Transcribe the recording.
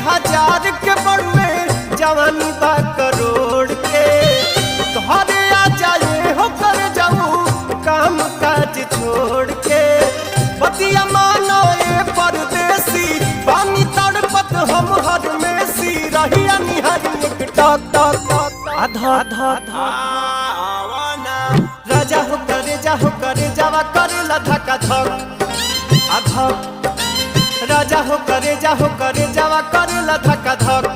1000 के बड़ुए जवानी बा करोड़ के तोहरे आ जाए हो कर जाऊं काम काज छोड़ के बतिया मानो ए परदेसी पानी तड़पत हम हर में सी रहिया निहारी एक टक टक टक आधा आधा आवाना राजा हो करे जावा करे लधा का धक आधा राजा हो करे जावा करे लधा का धक